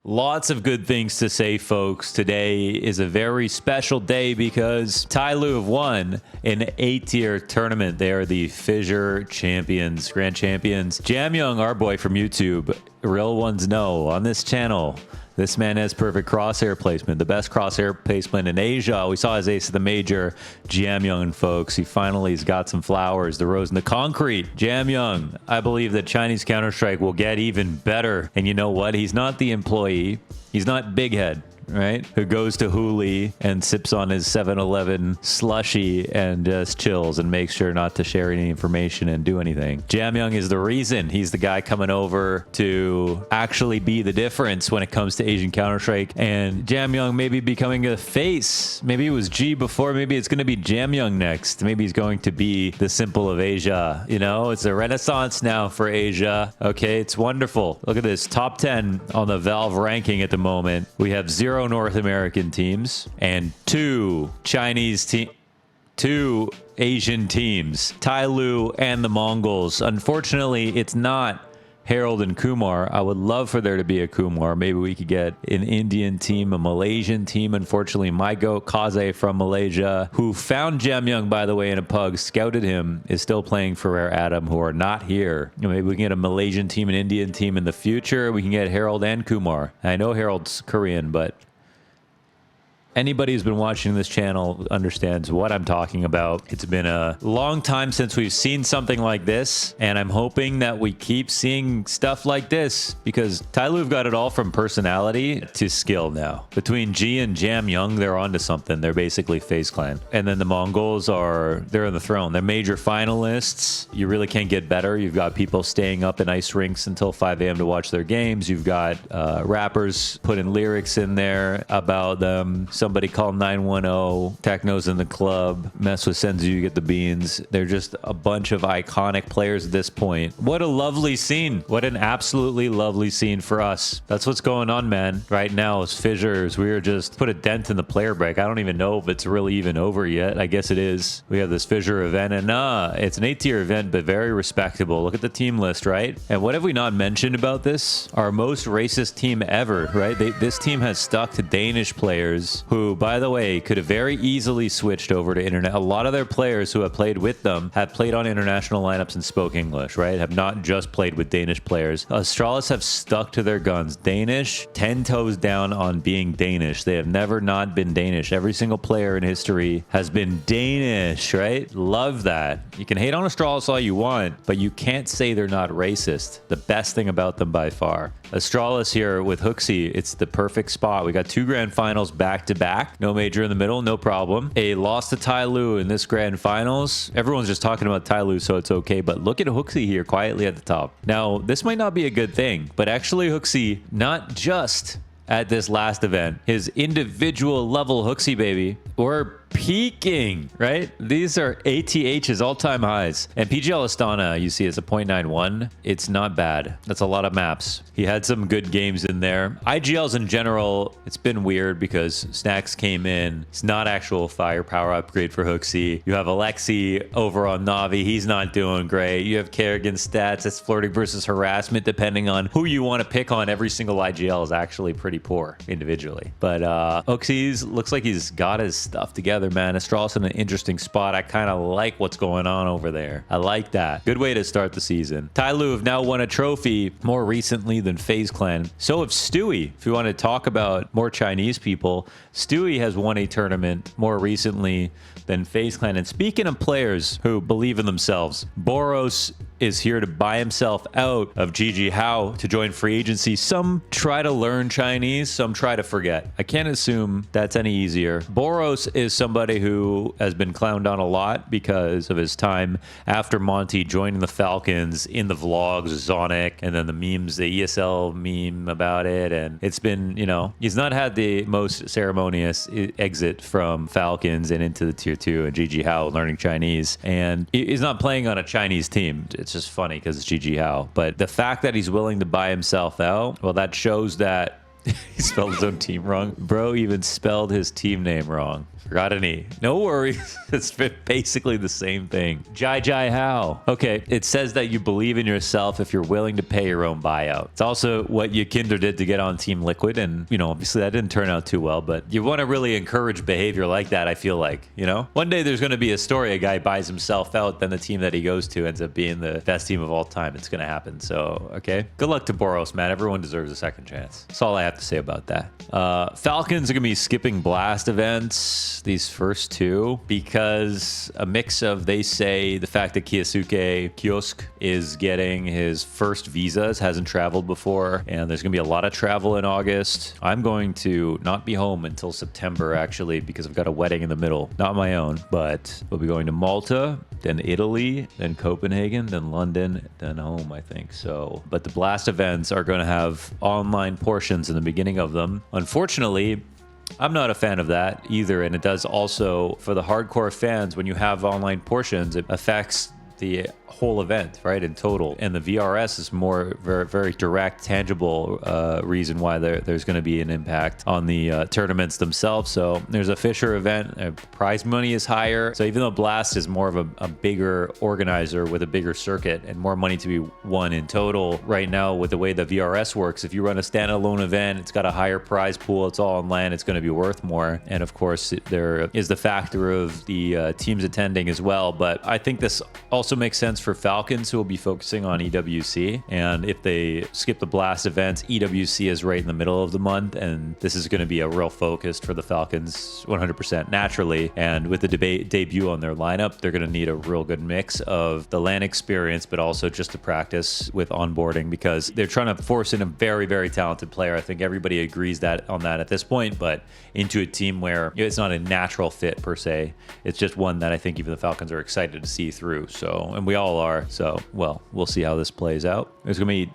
Lots of good things to say, folks. Today is a very special day because TYLOO have won an 8-tier tournament. They are the Fissure champions, grand champions. Jamyoung, our boy from YouTube, real ones know, on this channel, this man has perfect crosshair placement, the best crosshair placement in Asia. We saw his ace at the major. Jamyoung, folks, he finally has got some flowers, the rose and the concrete. Jamyoung, I believe that Chinese Counter-Strike will get even better. And you know what? He's not the employee. He's not Big Head, right? Who goes to Hooli and sips on his 7-Eleven slushy and just chills and makes sure not to share any information and do anything. Jamyoung is the reason. He's the guy coming over to actually be the difference when it comes to Asian Counter-Strike. And Jamyoung maybe becoming a face. Maybe it was G before. Maybe it's going to be Jamyoung next. Maybe he's going to be the simple of Asia. You know, it's a renaissance now for Asia. Okay, it's wonderful. Look at this. Top 10 on the Valve ranking at the moment. We have 0 North American teams and 2 Asian teams, TYLOO and the Mongols. Unfortunately, it's not Harold and Kumar. I would love for there to be a Kumar. Maybe we could get an Indian team, a Malaysian team. Unfortunately, my goat Kaze from Malaysia, who found Jamyoung, by the way, in a pug, scouted him, is still playing for Rare Adam, who are not here. You know, maybe we can get a Malaysian team, an Indian team in the future. We can get Harold and Kumar. I know Harold's Korean, but anybody who's been watching this channel understands what I'm talking about. It's been a long time since we've seen something like this, and I'm hoping that we keep seeing stuff like this because TYLOO have got it all from personality to skill now. Between G and Jamyoung, they're onto something. They're basically FaZe Clan. And then the Mongols they're on the throne. They're major finalists. You really can't get better. You've got people staying up in ice rinks until 5 a.m. to watch their games. You've got rappers putting lyrics in there about them. Somebody call 910, Techno's in the club, mess with Senzu, you get the beans. They're just a bunch of iconic players at this point. What a lovely scene. What an absolutely lovely scene for us. That's what's going on, man. Right now, as Fissures, we are just put a dent in the player break. I don't even know if it's really even over yet. I guess it is. We have this Fissure event, and it's an 8-tier event, but very respectable. Look at the team list, right? And what have we not mentioned about this? Our most racist team ever, right? This team has stuck to Danish players who, by the way, could have very easily switched over to internet. A lot of their players who have played with them have played on international lineups and spoke English, right? Have not just played with Danish players. Astralis have stuck to their guns. Danish, 10 toes down on being Danish. They have never not been Danish. Every single player in history has been Danish, right? Love that. You can hate on Astralis all you want, but you can't say they're not racist. The best thing about them by far. Astralis here with Hooksy, it's the perfect spot. We got 2 grand finals back to back. No major in the middle, no problem. A loss to TYLOO in this grand finals. Everyone's just talking about TYLOO, so it's okay. But look at Hooksy here quietly at the top. Now, this might not be a good thing, but actually Hooksy, not just at this last event, his individual level Hooksy baby, we're peaking, right? These are ATH's all-time highs. And PGL Astana, you see, it's a 0.91. It's not bad. That's a lot of maps. He had some good games in there. IGLs in general, it's been weird because Snacks came in. It's not actual firepower upgrade for Hooksy. You have Alexi over on Navi. He's not doing great. You have Kerrigan stats. It's flirting versus harassment, depending on who you want to pick on. Every single IGL is actually pretty poor individually. But Hooksy's looks like he's got his stuff together, man. Astralis in an interesting spot. I kind of like what's going on over there. I like that. Good way to start the season. TYLOO have now won a trophy more recently than FaZe Clan. So have Stewie. If you want to talk about more Chinese people, Stewie has won a tournament more recently than FaZe Clan. And speaking of players who believe in themselves, BOROS is here to buy himself out of GG How to join free agency. Some try to learn Chinese, some try to forget. I can't assume that's any easier. BOROS is somebody who has been clowned on a lot because of his time after Monty joining the Falcons in the vlogs, Zonic, and then the memes, the ESL meme about it. And it's been, you know, he's not had the most ceremonious exit from Falcons and into the tier 2 and GG How learning Chinese. And he's not playing on a Chinese team. It's just funny because it's GG How. But the fact that he's willing to buy himself out, well, that shows that he spelled his own team wrong. Bro even spelled his team name wrong. Forgot any. No worries. It's basically the same thing. Jai how? Okay, it says that you believe in yourself if you're willing to pay your own buyout. It's also what Yakinder did to get on Team Liquid, and you know, obviously that didn't turn out too well, but you want to really encourage behavior like that, I feel like, you know? One day there's going to be a story, a guy buys himself out, then the team that he goes to ends up being the best team of all time. It's going to happen. So, okay. Good luck to BOROS, man. Everyone deserves a second chance. That's all I have to say about that. Falcons are going to be skipping blast events, these first two, because a mix of, they say, the fact that Kyosuke Kiosk is getting his first visas, hasn't traveled before, and there's going to be a lot of travel in August. I'm going to not be home until September, actually, because I've got a wedding in the middle. Not my own, but we'll be going to Malta, then Italy, then Copenhagen, then London, then home, I think. So, but the blast events are going to have online portions in the beginning of them. Unfortunately, I'm not a fan of that either, and it does also, for the hardcore fans, when you have online portions, it affects the whole event, right, in total. And the VRS is more very direct, tangible reason why there's going to be an impact on the tournaments themselves. So there's a Fisher event, prize money is higher. So even though Blast is more of a bigger organizer with a bigger circuit and more money to be won in total, right now with the way the VRS works, if you run a standalone event, it's got a higher prize pool, it's all on land, it's going to be worth more. And of course, there is the factor of the teams attending as well. But I think this also makes sense for Falcons, who will be focusing on EWC. And if they skip the blast events, EWC is right in the middle of the month, and this is going to be a real focus for the Falcons 100% naturally. And with the debut on their lineup, they're going to need a real good mix of the LAN experience, but also just to practice with onboarding, because they're trying to force in a very talented player. I think everybody agrees on that at this point, but into a team where it's not a natural fit per se. It's just one that I think even the Falcons are excited to see through. So, and we all are. So, well, we'll see how this plays out. There's going to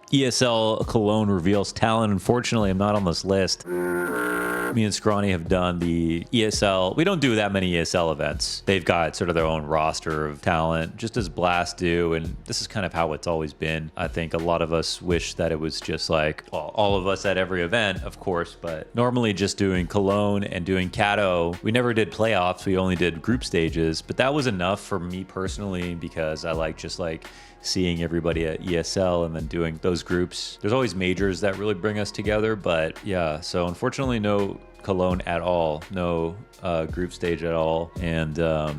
be ESL Cologne reveals talent. Unfortunately, I'm not on this list. Me and Scrawny have done the ESL. We don't do that many ESL events. They've got sort of their own roster of talent, just as Blast do. And this is kind of how it's always been. I think a lot of us wish that it was just like, well, all of us at every event, of course, but normally just doing Cologne and doing Cato. We never did playoffs. We only did group stages, but that was enough for me personally, because I like just like seeing everybody at ESL and then doing those groups. There's always majors that really bring us together, but yeah, so unfortunately no Cologne at all, no group stage at all. And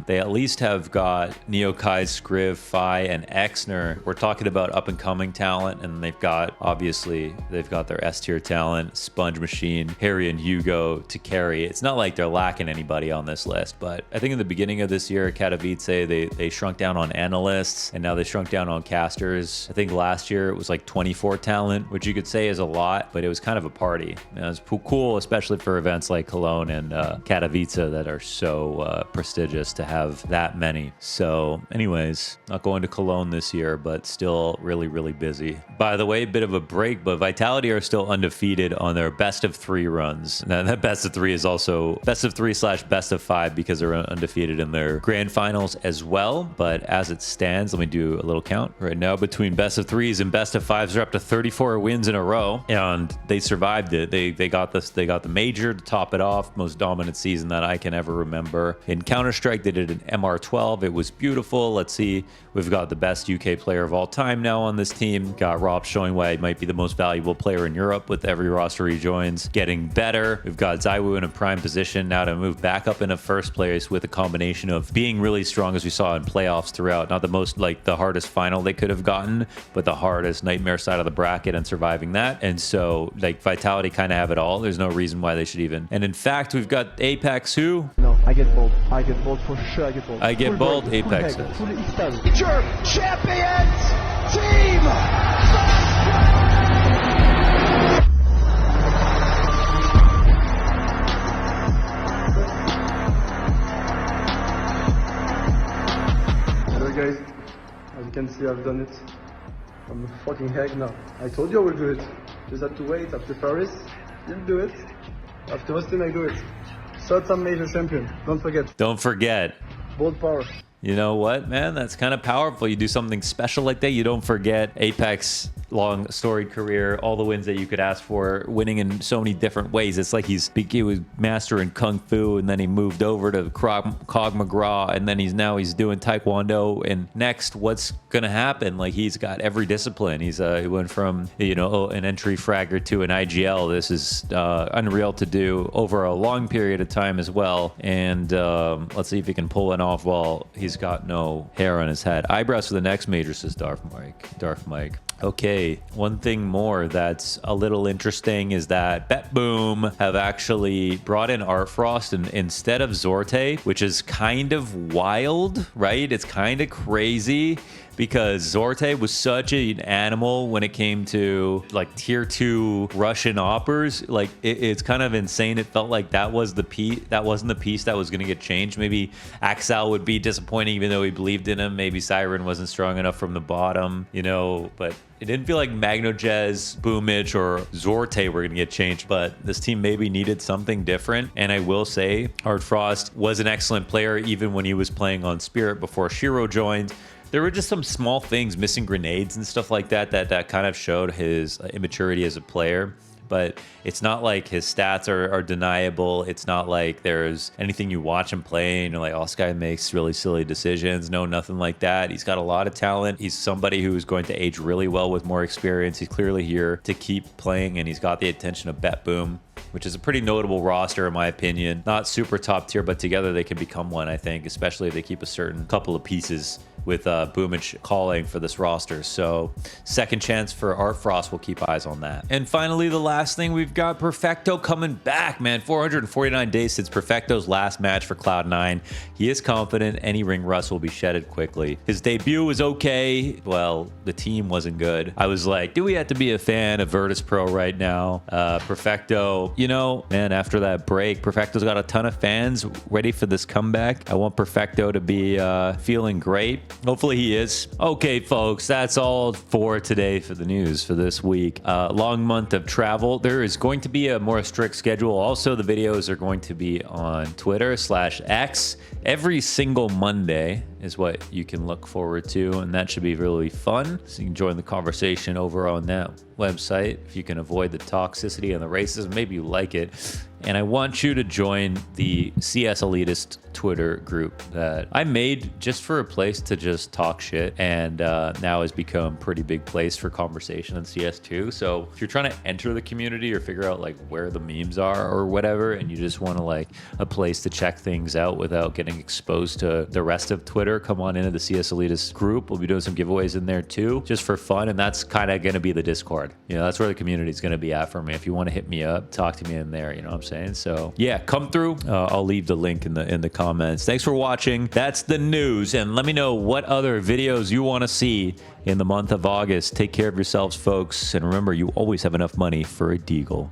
they at least have got Neokai, Scriv, Phi, and Exner. We're talking about up and coming talent, and they've got, obviously, they've got their S tier talent, Sponge Machine, Harry and Hugo to carry. It's not like they're lacking anybody on this list, but I think in the beginning of this year, Katowice, they shrunk down on analysts, and now they shrunk down on casters. I think last year it was like 24 talent, which you could say is a lot, but it was kind of a party. And it was cool, especially for events like Cologne and Katowice that are so prestigious to have that many. So anyways, not going to Cologne this year, but still really busy. By the way, a bit of a break, but Vitality are still undefeated on their best of 3 runs. Now that best of 3 is also best of 3/best of 5 because they're undefeated in their grand finals as well. But as it stands, let me do a little count right now. Between best of 3s and best of 5s, they're up to 34 wins in a row, and they survived it. They got this. They got the major to top it off. Most dominant season that I can ever remember. In Counter-Strike, they did an MR12. It was beautiful. Let's see. We've got the best UK player of all time now on this team. Got Rob showing why he might be the most valuable player in Europe with every roster he joins. Getting better. We've got Zywoo in a prime position now to move back up into first place with a combination of being really strong, as we saw in playoffs throughout. Not the most, like, the hardest final they could have gotten, but the hardest nightmare side of the bracket and surviving that. And so, like, Vitality kind of have it all. There's no reason why they should even. And in fact, we've got apEX who? No, I get bold. I get bold for sure. I get bold. I get bold. apEX. Full extase. Future champions team. Hello guys, as you can see, I've done it. I'm a fucking heck now. I told you I would do it. Just have to wait. After Paris, you'll do it. After Austin, I do it. Third time major champion. Don't forget. Don't forget. Bold power. You know what, man? That's kind of powerful. You do something special like that. You don't forget apEX long storied career, all the wins that you could ask for, winning in so many different ways. It's like he was master in Kung Fu, and then he moved over to Krav Maga, and then he's doing Taekwondo. And next, what's gonna happen? Like, he's got every discipline. He went from, you know, an entry fragger to an IGL. This is unreal to do over a long period of time as well. And let's see if he can pull it off while he's got no hair on his head. Eyebrows for the next major, says Darth Mike. Okay, one thing more that's a little interesting is that BETBOOM have actually brought in ARTFROST instead of Zorte, which is kind of wild, right? It's kind of crazy, because Zorte was such an animal when it came to like tier 2 Russian oppers. Like, it's kind of insane. It felt like that was the piece, that wasn't the piece that was going to get changed. Maybe Axel would be disappointing even though he believed in him. Maybe Siren wasn't strong enough from the bottom, you know, but it didn't feel like MagnoJez, Boomich, or Zorte were going to get changed, but this team maybe needed something different. And I will say, ARTFROST was an excellent player even when he was playing on Spirit before Shiro joined. There were just some small things, missing grenades and stuff like that, that kind of showed his immaturity as a player. But it's not like his stats are deniable. It's not like there's anything you watch him play and you're like, oh, this guy makes really silly decisions. No, nothing like that. He's got a lot of talent. He's somebody who's going to age really well with more experience. He's clearly here to keep playing, and he's got the attention of BETBOOM, which is a pretty notable roster in my opinion. Not super top tier, but together they can become one, I think, especially if they keep a certain couple of pieces with Boomich calling for this roster. So second chance for ARTFROST. We'll keep eyes on that. And finally, the last thing, we've got Perfecto coming back, man. 449 days since Perfecto's last match for Cloud9. He is confident any ring rust will be shedded quickly. His debut was okay. Well, the team wasn't good. I was like, do we have to be a fan of Virtus Pro right now? Perfecto, you know, man, after that break, Perfecto's got a ton of fans ready for this comeback. I want Perfecto to be feeling great. Hopefully he is. Okay, folks, that's all for today for the news for this week. Long month of travel. There is going to be a more strict schedule. Also, the videos are going to be on Twitter/X every single Monday is what you can look forward to, and that should be really fun. So you can join the conversation over on that website if you can avoid the toxicity and the racism. Maybe you like it. And I want you to join the CS Elitist Twitter group that I made just for a place to just talk shit, and now has become a pretty big place for conversation in CS2. So if you're trying to enter the community or figure out like where the memes are or whatever, and you just want to like a place to check things out without getting exposed to the rest of Twitter, come on into the CS Elitist group. We'll be doing some giveaways in there too, just for fun. And that's kind of going to be the Discord. You know, that's where the community is going to be at for me. If you want to hit me up, talk to me in there, you know what I'm saying? So yeah, come through. I'll leave the link in the comments. Thanks for watching. That's the news, and let me know what other videos you want to see in the month of August. Take care of yourselves, folks, and remember, you always have enough money for a deagle.